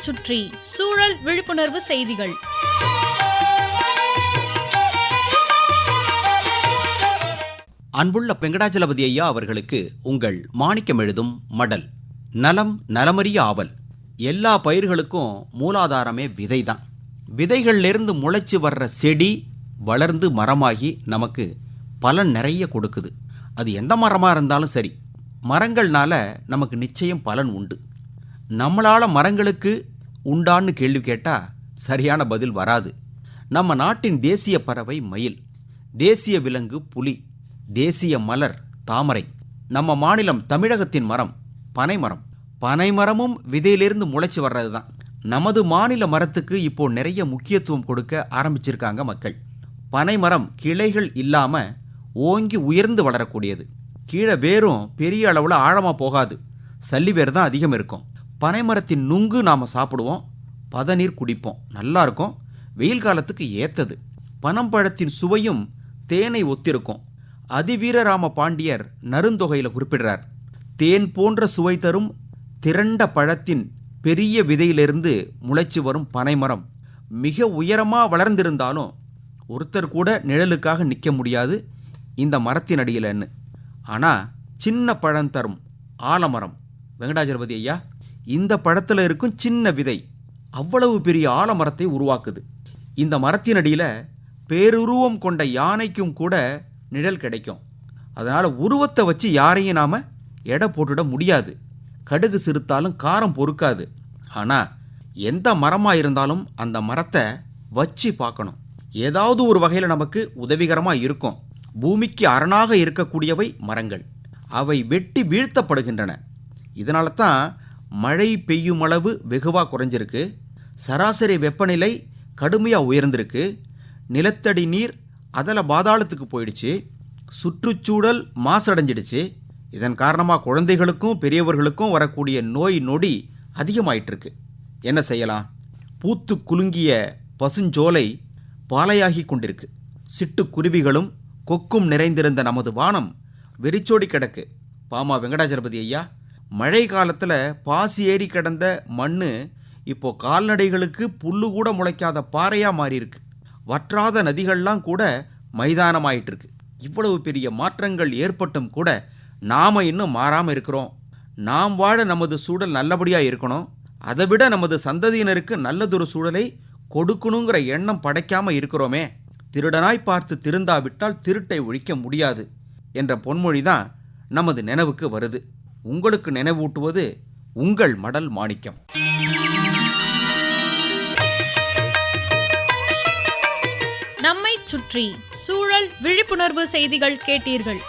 சுற்றி சூழல் விழிப்புணர்வு செய்திகள். அன்புள்ள வெங்கடாஜலபதி ஐயா அவர்களுக்கு உங்கள் மாணிக்கம் எழுதும் மடல். நலம் நலமறிய ஆவல். எல்லா பயிர்களுக்கும் மூலாதாரமே விதைதான். விதைகள்லேருந்து முளைச்சி வர்ற செடி வளர்ந்து மரமாகி நமக்கு பலன் நிறைய கொடுக்குது. அது எந்த மரமாக இருந்தாலும் சரி, மரங்கள்னால நமக்கு நிச்சயம் பலன் உண்டு. நம்மளால் மரங்களுக்கு உண்டான்னு கேள்வி கேட்டால் சரியான பதில் வராது. நம்ம நாட்டின் தேசிய பறவை மயில், தேசிய விலங்கு புலி, தேசிய மலர் தாமரை. நம்ம மாநிலம் தமிழகத்தின் மரம் பனைமரம். பனைமரமும் விதையிலிருந்து முளைச்சி வர்றது தான். நமது மாநில மரத்துக்கு இப்போ நிறைய முக்கியத்துவம் கொடுக்க ஆரம்பிச்சிருக்காங்க மக்கள். பனைமரம் கிளைகள் இல்லாமல் ஓங்கி உயர்ந்து வளரக்கூடியது. கீழே வேரும் பெரிய அளவில் ஆழமாக போகாது, சல்லி வேர் தான் அதிகம் இருக்கும். பனைமரத்தின் நுங்கு நாம் சாப்பிடுவோம், பதநீர் குடிப்போம், நல்லா இருக்கும். வெயில் காலத்துக்கு ஏற்றது. பனம்பழத்தின் சுவையும் தேனை ஒத்திருக்கும். அதிவீரராம பாண்டியர் நருந்தொகையில் குறிப்பிடுறார், தேன் போன்ற சுவை தரும் திரண்ட பழத்தின் பெரிய விதையிலிருந்து முளைச்சி வரும் பனைமரம் மிக உயரமாக வளர்ந்திருந்தாலும் ஒருத்தர் கூட நிழலுக்காக நிற்க முடியாது இந்த மரத்தின் அடியிலன்னு. ஆனால் சின்ன பழம் தரும் ஆலமரம், வெங்கடாஜலபதி ஐயா, இந்த பழத்தில் இருக்கும் சின்ன விதை அவ்வளவு பெரிய ஆலமரத்தை உருவாக்குது. இந்த மரத்தின் அடியில் பேருருவம் கொண்ட யானைக்கும் கூட நிழல் கிடைக்கும். அதனால் உருவத்தை வச்சு யாரையும் நாம் எடை போட்டுட முடியாது. கடுகு சிறுத்தாலும் காரம் பொறுக்காது. ஆனால் எந்த மரமாக இருந்தாலும் அந்த மரத்தை வச்சு பார்க்கணும். ஏதாவது ஒரு வகையில் நமக்கு உதவிகரமாக இருக்கும். பூமிக்கு அரணாக இருக்கக்கூடியவை மரங்கள். அவை வெட்டி வீழ்த்தப்படுகின்றன. இதனால தான் மழை பெய்யும் அளவு வெகுவாக குறைஞ்சிருக்கு. சராசரி வெப்பநிலை கடுமையாக உயர்ந்திருக்கு. நிலத்தடி நீர் அதில் பாதாளத்துக்கு போயிடுச்சு. சுற்றுச்சூழல் மாசடைஞ்சிடுச்சு. இதன் காரணமாக குழந்தைகளுக்கும் பெரியவர்களுக்கும் வரக்கூடிய நோய் நொடி அதிகமாயிட்டிருக்கு. என்ன செய்யலாம்? பூத்து குலுங்கிய பசுஞ்சோலை பாலையாகி கொண்டிருக்கு. சிட்டுக்குருவிகளும் கொக்கும் நிறைந்திருந்த நமது வானம் வெறிச்சோடி கிடக்கு. பாமா வெங்கடாஜலபதி ஐயா, மழை காலத்தில் பாசி ஏறி கிடந்த மண் இப்போ கால்நடைகளுக்கு புல்லு கூட முளைக்காத பாறையாக மாறியிருக்கு. வற்றாத நதிகள்லாம் கூட மைதானமாயிட்டிருக்கு. இவ்வளவு பெரிய மாற்றங்கள் ஏற்பட்டும் கூட நாம் இன்னும் மாறாமல் இருக்கிறோம். நாம் வாழ நமது சூழல் நல்லபடியாக இருக்கணும். அதை விட நமது சந்ததியினருக்கு நல்லதொரு சூழலை கொடுக்கணுங்கிற எண்ணம் படைக்காமல் இருக்கிறோமே. திருடனாய் பார்த்து திருந்தாவிட்டால் திருட்டை ஒழிக்க முடியாது என்ற பொன்மொழி தான் நமது நினைவுக்கு வருது. உங்களுக்கு நினைவூட்டுவது உங்கள் மடல் மாணிக்கம். நம்மை சுற்றி சூழல் விழிப்புணர்வு செய்திகள் கேட்டீர்கள்.